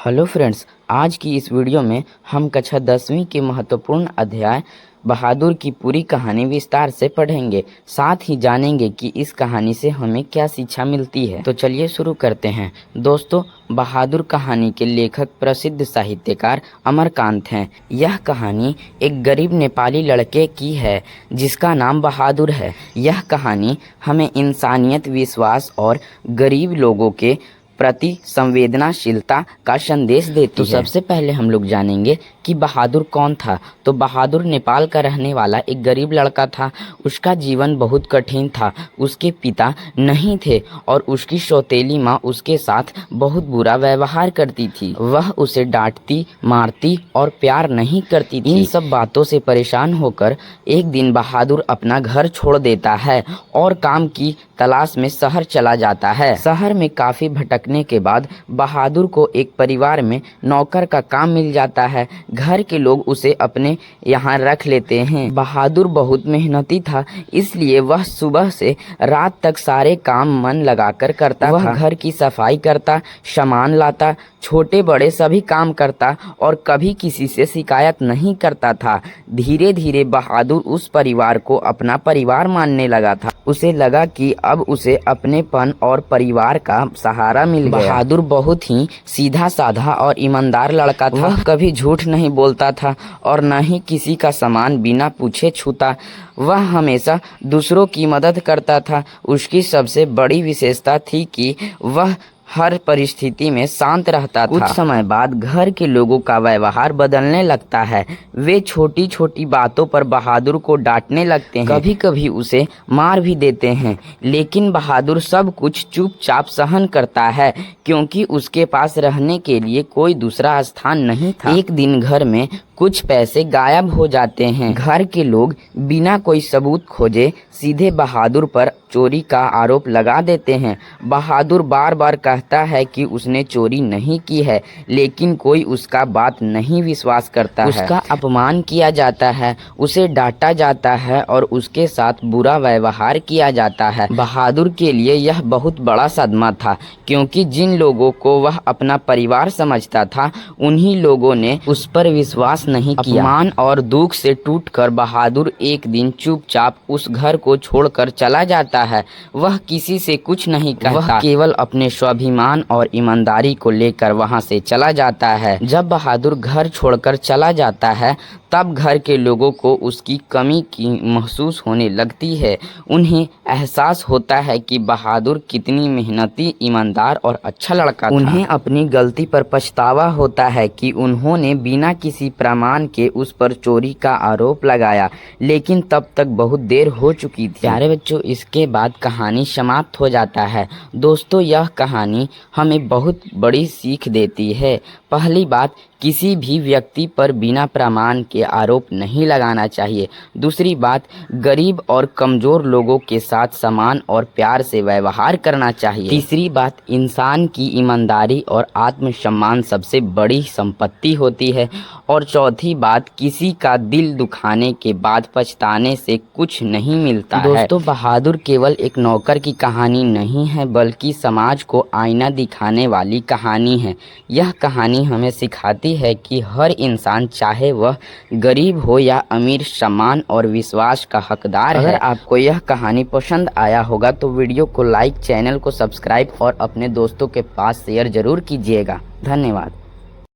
Hello friends, आज की इस वीडियो में हम कक्षा 10वीं के महत्वपूर्ण अध्याय बहादुर की पूरी कहानी विस्तार से पढ़ेंगे। साथ ही जानेंगे कि इस कहानी से हमें क्या शिक्षा मिलती है। तो चलिए शुरू करते हैं। दोस्तों, बहादुर कहानी के लेखक प्रसिद्ध साहित्यकार अमरकांत हैं। यह कहानी एक गरीब नेपाली लड़के की है जिसका नाम बहादुर है। यह कहानी हमें इंसानियत, विश्वास और गरीब लोगों के प्रति संवेदनाशीलता का संदेश देती है। सबसे पहले हम लोग जानेंगे कि बहादुर कौन था। तो बहादुर नेपाल का रहने वाला एक गरीब लड़का था। उसका जीवन बहुत कठिन था। उसके पिता नहीं थे और उसकी सौतेली माँ उसके साथ बहुत बुरा व्यवहार करती थी। वह उसे डांटती, मारती और प्यार नहीं करती थी। इन सब बातों से परेशान होकर एक दिन बहादुर अपना घर छोड़ देता है और काम की तलाश में शहर चला जाता है। शहर में काफी भटकने के बाद बहादुर को एक परिवार में नौकर का काम मिल जाता है। घर के लोग उसे अपने यहाँ रख लेते हैं। बहादुर बहुत मेहनती था, इसलिए वह सुबह से रात तक सारे काम मन लगाकर करता था। वह घर की सफाई करता, सामान लाता, छोटे बड़े सभी काम करता और कभी किसी से शिकायत नहीं करता था। धीरे धीरे बहादुर उस परिवार को अपना परिवार मानने लगा था। उसे लगा कि अब उसे अपनेपन और परिवार का सहारा मिल गया। बहादुर बहुत ही सीधा साधा और ईमानदार लड़का था। वह कभी झूठ नहीं बोलता था और न ही किसी का सामान बिना पूछे छूता। वह हमेशा दूसरों की मदद करता था। उसकी सबसे बड़ी विशेषता थी कि वह हर परिस्थिति में शांत रहता था। कुछ समय बाद घर के लोगों का व्यवहार बदलने लगता है। वे छोटी छोटी बातों पर बहादुर को डांटने लगते हैं, कभी कभी उसे मार भी देते हैं। लेकिन बहादुर सब कुछ चुपचाप सहन करता है क्योंकि उसके पास रहने के लिए कोई दूसरा स्थान नहीं था। एक दिन घर में कुछ पैसे गायब हो जाते हैं। घर के लोग बिना कोई सबूत खोजे सीधे बहादुर पर चोरी का आरोप लगा देते हैं। बहादुर बार बार कहता है कि उसने चोरी नहीं की है, लेकिन कोई उसका बात नहीं विश्वास करता है। उसका अपमान किया जाता है, उसे डांटा जाता है और उसके साथ बुरा व्यवहार किया जाता है। बहादुर के लिए यह बहुत बड़ा सदमा था क्योंकि जिन लोगों को वह अपना परिवार समझता था, उन्हीं लोगों ने उस पर विश्वास नहीं किया। अपमान और दुख से टूटकर बहादुर एक दिन चुपचाप उस घर को छोड़कर चला जाता है। वह किसी से कुछ नहीं कहता, वह केवल अपने स्वाभिमान और ईमानदारी को लेकर वहां से चला जाता है। जब बहादुर घर छोड़कर चला जाता है तब घर के लोगों को उसकी कमी की महसूस होने लगती है। उन्हें एहसास होता है कि बहादुर कितनी मेहनती, ईमानदार और अच्छा लड़का था। उन्हें अपनी गलती पर पछतावा होता है कि उन्होंने बिना किसी प्रमाण के उस पर चोरी का आरोप लगाया, लेकिन तब तक बहुत देर हो चुकी थी। प्यारे बच्चों, इसके बाद कहानी समाप्त हो जाता है। दोस्तों, यह कहानी हमें बहुत बड़ी सीख देती है। पहली बात, किसी भी व्यक्ति पर बिना प्रमाण के आरोप नहीं लगाना चाहिए। दूसरी बात, गरीब और कमजोर लोगों के साथ समान और प्यार से व्यवहार करना चाहिए। तीसरी बात, इंसान की ईमानदारी और आत्मसम्मान सबसे बड़ी संपत्ति होती है। और चौथी बात, किसी का दिल दुखाने के बाद पछताने से कुछ नहीं मिलता है। दोस्तों, बहादुर केवल एक नौकर की कहानी नहीं है, बल्कि समाज को आईना दिखाने वाली कहानी है। यह कहानी हमें सिखाती है कि हर इंसान, चाहे वह गरीब हो या अमीर, सम्मान और विश्वास का हकदार है। अगर आपको यह कहानी पसंद आया होगा तो वीडियो को लाइक, चैनल को सब्सक्राइब और अपने दोस्तों के पास शेयर जरूर कीजिएगा। धन्यवाद।